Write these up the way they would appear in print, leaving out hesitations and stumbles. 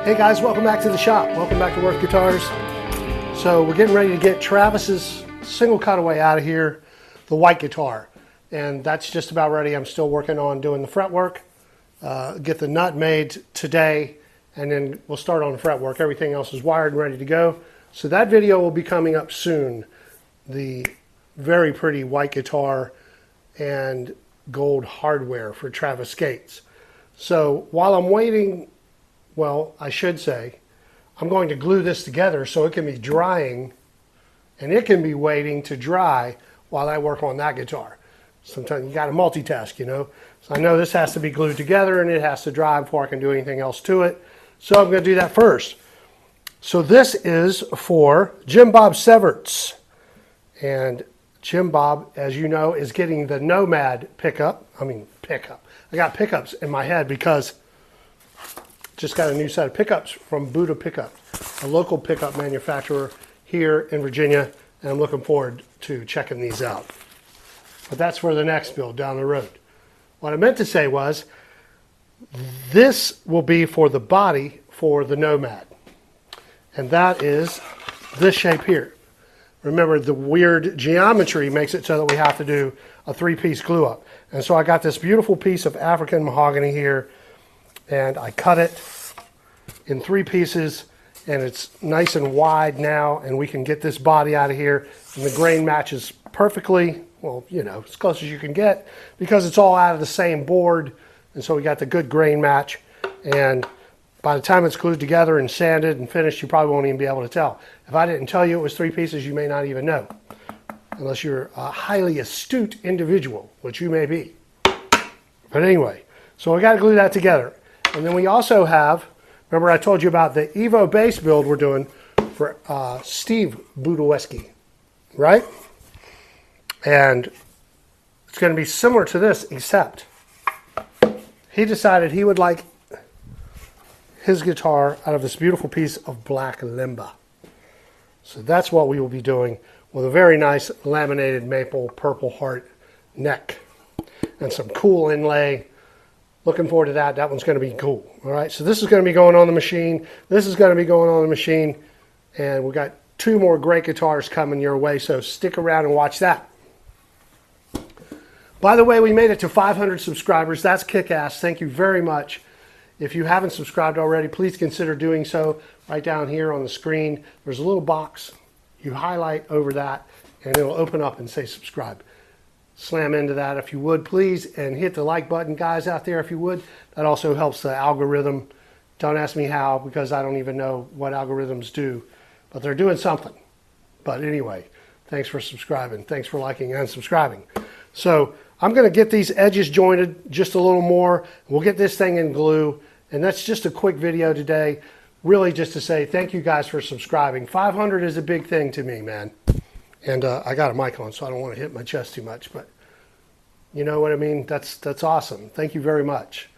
Hey guys, welcome back to the shop. Welcome back to Worth Guitars. So we're getting ready to get Travis's single cutaway out of here, the white guitar. And that's just about ready. I'm still working on doing the fretwork. Get the nut made today, and then we'll start on the fretwork. Everything else is wired and ready to go. So that video will be coming up soon. The very pretty white guitar and gold hardware for Travis Gates. So while I'm waiting, well, I should say, I'm going to glue this together so it can be drying, and it can be waiting to dry while I work on that guitar. Sometimes you got to multitask, you know. So I know this has to be glued together and it has to dry before I can do anything else to it. So I'm going to do that first. So this is for Jim Bob Severts. And Jim Bob, as you know, is getting the Nomad pickup. I got pickups in my head because just got a new set of pickups from Buddha Pickup, a local pickup manufacturer here in Virginia, and I'm looking forward to checking these out. But that's for the next build down the road. What I meant to say was, this will be for the body for the Nomad. And that is this shape here. Remember, the weird geometry makes it so that we have to do a three-piece glue up. And so I got this beautiful piece of African mahogany here, and I cut it in three pieces, and it's nice and wide now, and we can get this body out of here, and the grain matches perfectly. Well, you know, as close as you can get, because it's all out of the same board, and so we got the good grain match. And by the time it's glued together and sanded and finished, you probably won't even be able to tell. If I didn't tell you it was three pieces, you may not even know, unless you're a highly astute individual, which you may be. But anyway, so we got to glue that together. And then we also have, remember I told you about the Evo bass build we're doing for Steve Budoweski, right? And it's going to be similar to this, except he decided he would like his guitar out of this beautiful piece of black limba. So that's what we will be doing, with a very nice laminated maple purple heart neck and some cool inlay. Looking forward to that. That one's going to be cool. All right, so this is going to be going on the machine. This is going to be going on the machine. And we've got two more great guitars coming your way, so stick around and watch that. By the way, we made it to 500 subscribers. That's kick-ass. Thank you very much. If you haven't subscribed already, please consider doing so. Right down here on the screen, there's a little box. You highlight over that, and it'll open up and say subscribe. Slam into that if you would, please, and hit the like button, guys, out there if you would. That also helps the algorithm. Don't ask me how, because I don't even know what algorithms do, but they're doing something. But anyway, thanks for subscribing. Thanks for liking and subscribing. So I'm going to get these edges jointed just a little more. We'll get this thing in glue, and that's just a quick video today, really just to say thank you guys for subscribing. 500 is a big thing to me, man. And I got a mic on, so I don't want to hit my chest too much, but you know what I mean? That's awesome. Thank you very much.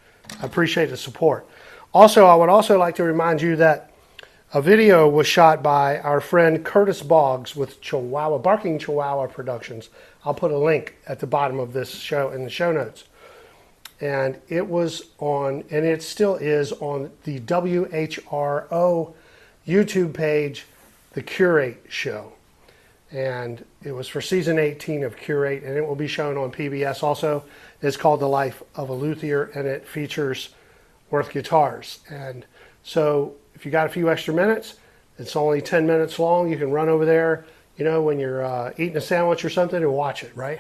I appreciate the support. Also, I would also like to remind you that a video was shot by our friend Curtis Boggs with Barking Chihuahua Productions. I'll put a link at the bottom of this show in the show notes. And it was on, and it still is on the WHRO YouTube page, The Curate Show. And it was for season 18 of Curate, and it will be shown on PBS also. It's called The Life of a Luthier, and it features Worth Guitars. And so if you got a few extra minutes, it's only 10 minutes long. You can run over there, you know, when you're eating a sandwich or something, and watch it, right?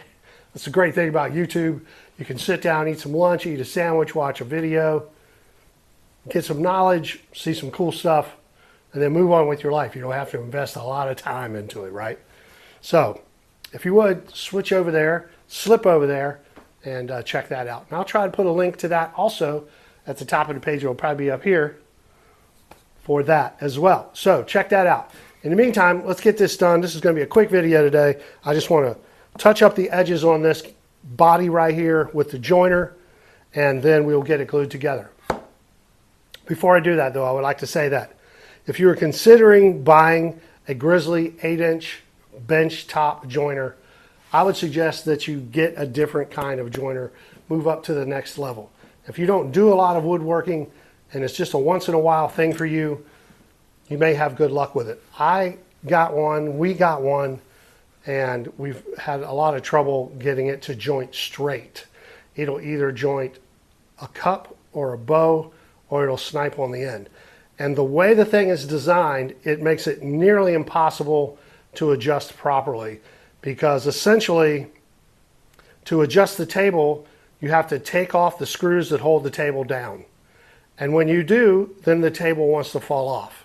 That's the great thing about YouTube. You can sit down, eat some lunch, eat a sandwich, watch a video, get some knowledge, see some cool stuff, and then move on with your life. You don't have to invest a lot of time into it, right? So if you would, switch over there, slip over there, and check that out. And I'll try to put a link to that also at the top of the page. It will probably be up here for that as well. So check that out. In the meantime, let's get this done. This is going to be a quick video today. I just want to touch up the edges on this body right here with the joiner, and then we'll get it glued together. Before I do that, though, I would like to say that if you are considering buying a Grizzly 8-inch bench top joiner, I would suggest that you get a different kind of joiner, move up to the next level. If you don't do a lot of woodworking and it's just a once in a while thing for you, you may have good luck with it. I got one, we got one, and we've had a lot of trouble getting it to joint straight. It'll either joint a cup or a bow, or it'll snipe on the end. And the way the thing is designed, it makes it nearly impossible to adjust properly, because essentially to adjust the table, you have to take off the screws that hold the table down. And when you do, then the table wants to fall off.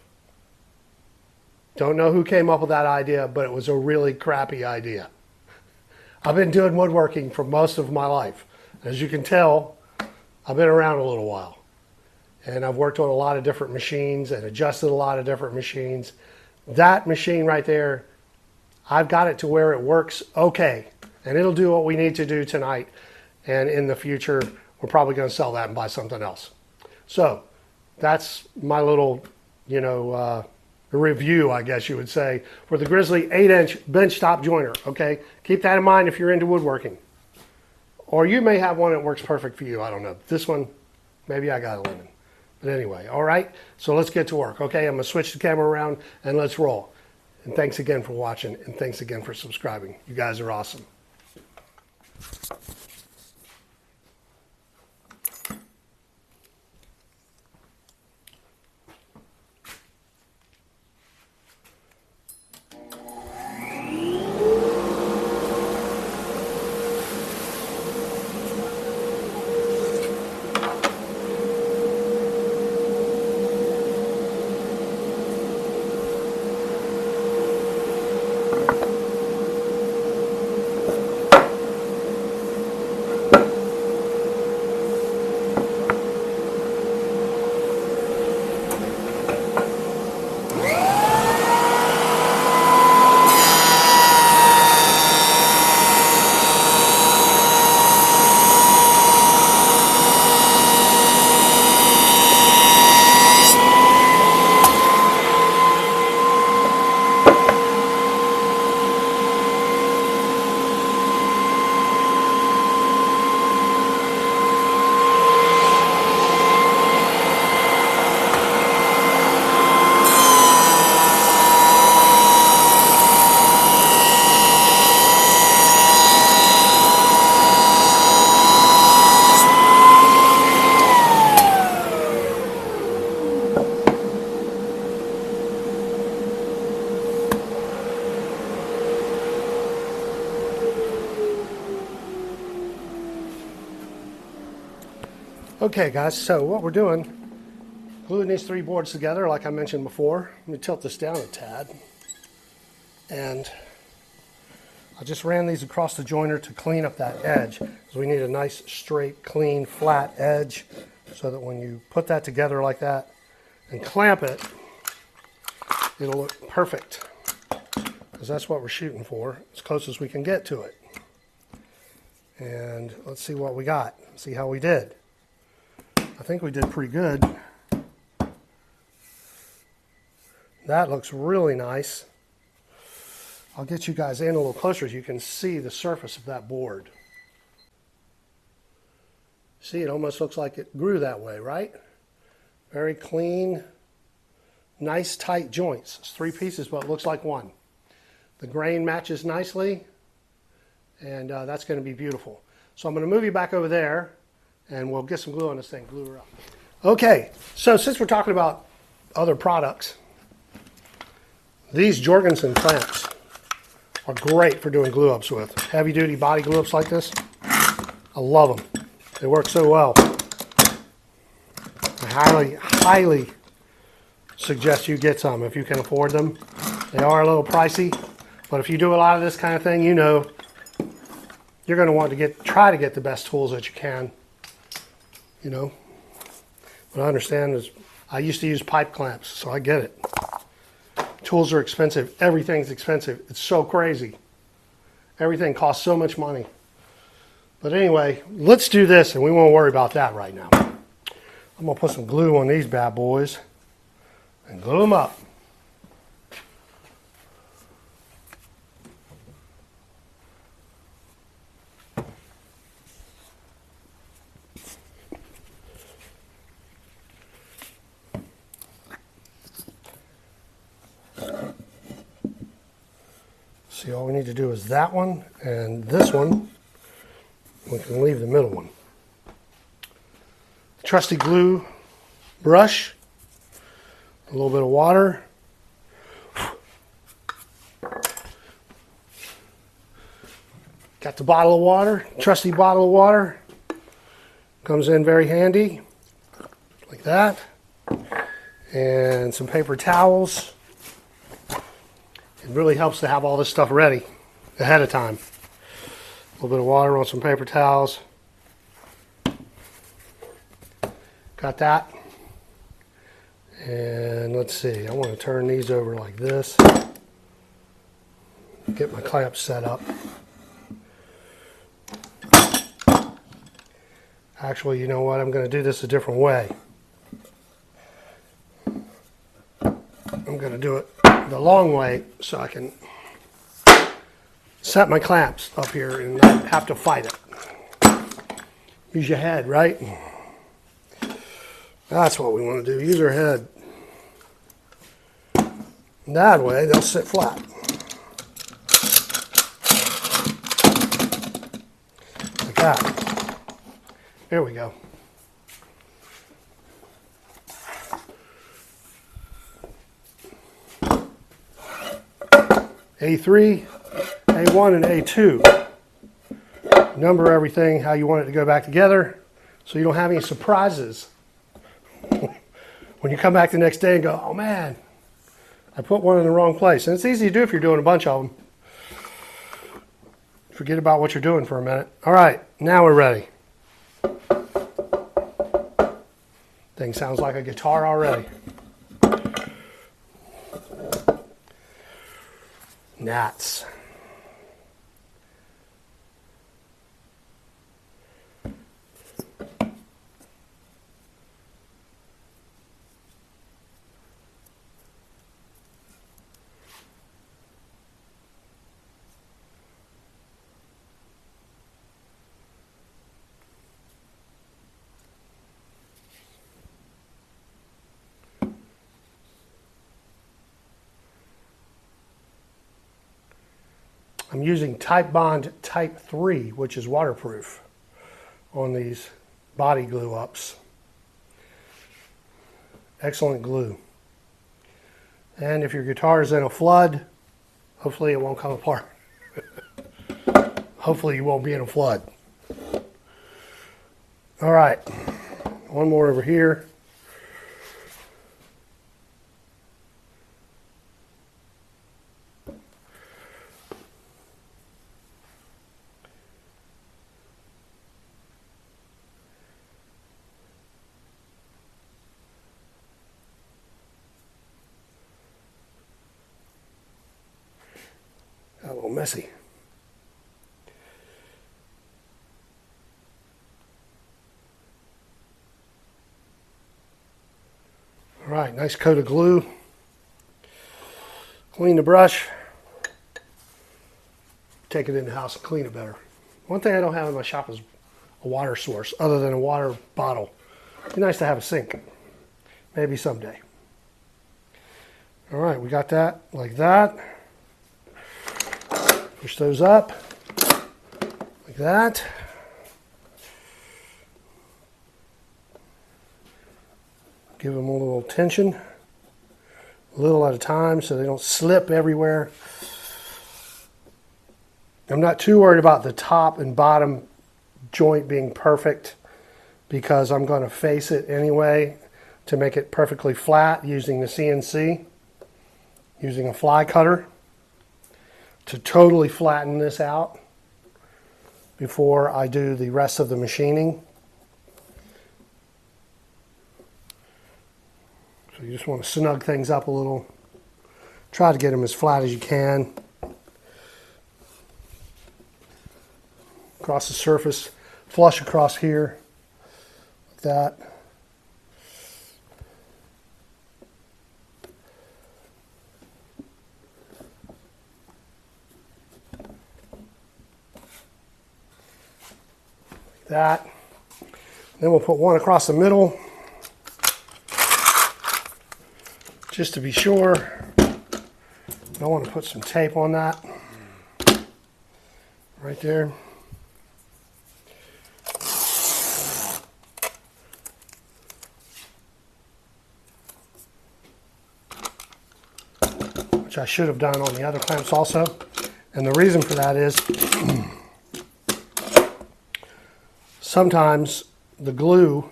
Don't know who came up with that idea, but it was a really crappy idea. I've been doing woodworking for most of my life. As you can tell, I've been around a little while. And I've worked on a lot of different machines and adjusted a lot of different machines. That machine right there, I've got it to where it works okay. And it'll do what we need to do tonight. And in the future, we're probably going to sell that and buy something else. So that's my little, review, I guess you would say, for the Grizzly 8-inch benchtop joiner. Okay, keep that in mind if you're into woodworking. Or you may have one that works perfect for you. I don't know. This one, maybe I got a lemon. But anyway, all right, so let's get to work. Okay, I'm going to switch the camera around and let's roll. And thanks again for watching, and thanks again for subscribing. You guys are awesome. Okay guys, so what we're doing, gluing these three boards together like I mentioned before. Let me tilt this down a tad. And I just ran these across the joiner to clean up that edge, because we need a nice straight, clean, flat edge, so that when you put that together like that and clamp it, it'll look perfect, because that's what we're shooting for, as close as we can get to it. And let's see what we got, see how we did. I think we did pretty good. That looks really nice. I'll get you guys in a little closer so you can see the surface of that board. See, it almost looks like it grew that way, right? Very clean, nice tight joints. It's three pieces, but it looks like one. The grain matches nicely, and that's going to be beautiful. So I'm going to move you back over there, and we'll get some glue on this thing, glue her up. Okay, so since we're talking about other products, these Jorgensen clamps are great for doing glue ups with. Heavy duty body glue ups like this, I love them. They work so well. I highly suggest you get some if you can afford them. They are a little pricey, but if you do a lot of this kind of thing, you know you're going to want to try to get the best tools that you can. You know, what I understand is I used to use pipe clamps, so I get it. Tools are expensive. Everything's expensive. It's so crazy. Everything costs so much money. But anyway, let's do this, and we won't worry about that right now. I'm going to put some glue on these bad boys and glue them up. See, all we need to do is that one and this one. We can leave the middle one. Trusty glue brush, a little bit of water. Got the bottle of water, trusty bottle of water. Comes in very handy, like that. And some paper towels. It really helps to have all this stuff ready ahead of time. A little bit of water on some paper towels. Got that. And let's see, I want to turn these over like this. Get my clamps set up. Actually, you know what? I'm going to do this a different way. I'm going to do it the long way so I can set my clamps up here and not have to fight it. Use your head, right? That's what we want to do. Use our head. That way, they'll sit flat. Like that. There we go. A3, A1, and A2. Number everything how you want it to go back together so you don't have any surprises. When you come back the next day and go, oh man, I put one in the wrong place. And it's easy to do if you're doing a bunch of them. Forget about what you're doing for a minute. All right, now we're ready. Thing sounds like a guitar already. Gnats. I'm using Type Bond Type 3, which is waterproof, on these body glue ups. Excellent glue. And if your guitar is in a flood, hopefully it won't come apart. Hopefully you won't be in a flood. All right, one more over here. A little messy. All right, nice coat of glue. Clean the brush. Take it in the house and clean it better. One thing I don't have in my shop is a water source other than a water bottle. It'd be nice to have a sink. Maybe someday. All right, we got that like that. Push those up like that. Give them a little tension, a little at a time so they don't slip everywhere. I'm not too worried about the top and bottom joint being perfect because I'm going to face it anyway to make it perfectly flat using the CNC, using a fly cutter to totally flatten this out before I do the rest of the machining. So you just want to snug things up a little. Try to get them as flat as you can. Across the surface, flush across here, like that. That. Then we'll put one across the middle, just to be sure. I want to put some tape on that. right there. Which I should have done on the other clamps also. And the reason for that is sometimes the glue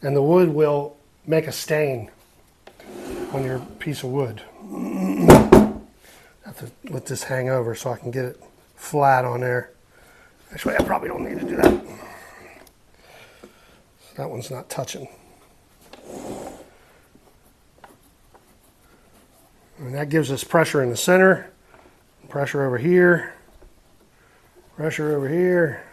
and the wood will make a stain on your piece of wood. I have to let this hang over so I can get it flat on there. Actually, I probably don't need to do that. That one's not touching. And that gives us pressure in the center, pressure over here, pressure over here.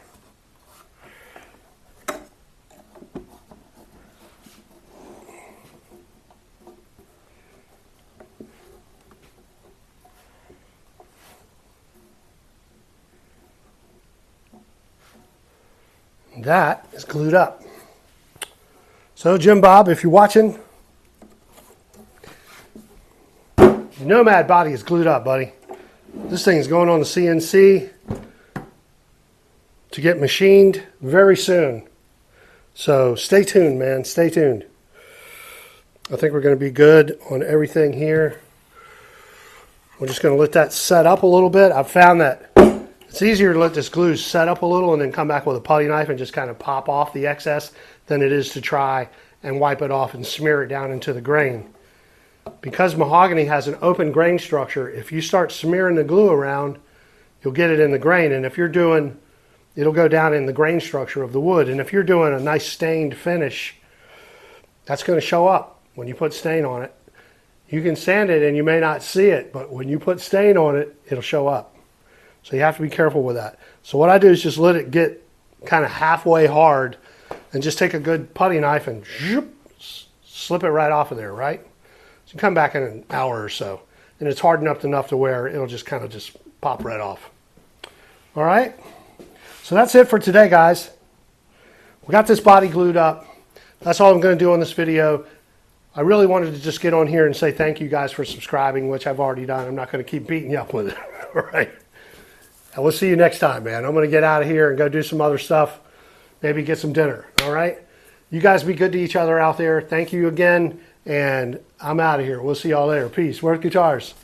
That is glued up. So Jim Bob, if you're watching, the Nomad body is glued up, buddy. This thing is going on the CNC to get machined very soon. So stay tuned, man. Stay tuned. I think we're going to be good on everything here. We're just going to let that set up a little bit. I've found that it's easier to let this glue set up a little and then come back with a putty knife and just kind of pop off the excess than it is to try and wipe it off and smear it down into the grain. Because mahogany has an open grain structure, if you start smearing the glue around, you'll get it in the grain. And if you're doing, it'll go down in the grain structure of the wood. And if you're doing a nice stained finish, that's going to show up when you put stain on it. You can sand it and you may not see it, but when you put stain on it, it'll show up. So you have to be careful with that. So what I do is just let it get kind of halfway hard and just take a good putty knife and slip it right off of there, right? So you come back in an hour or so and it's hardened up enough to where it'll just kind of just pop right off. All right. So that's it for today, guys. We got this body glued up. That's all I'm going to do on this video. I really wanted to just get on here and say thank you guys for subscribing, which I've already done. I'm not going to keep beating you up with it. All right. And we'll see you next time, man. I'm going to get out of here and go do some other stuff. Maybe get some dinner. All right. You guys be good to each other out there. Thank you again. And I'm out of here. We'll see y'all later. Peace. Work guitars.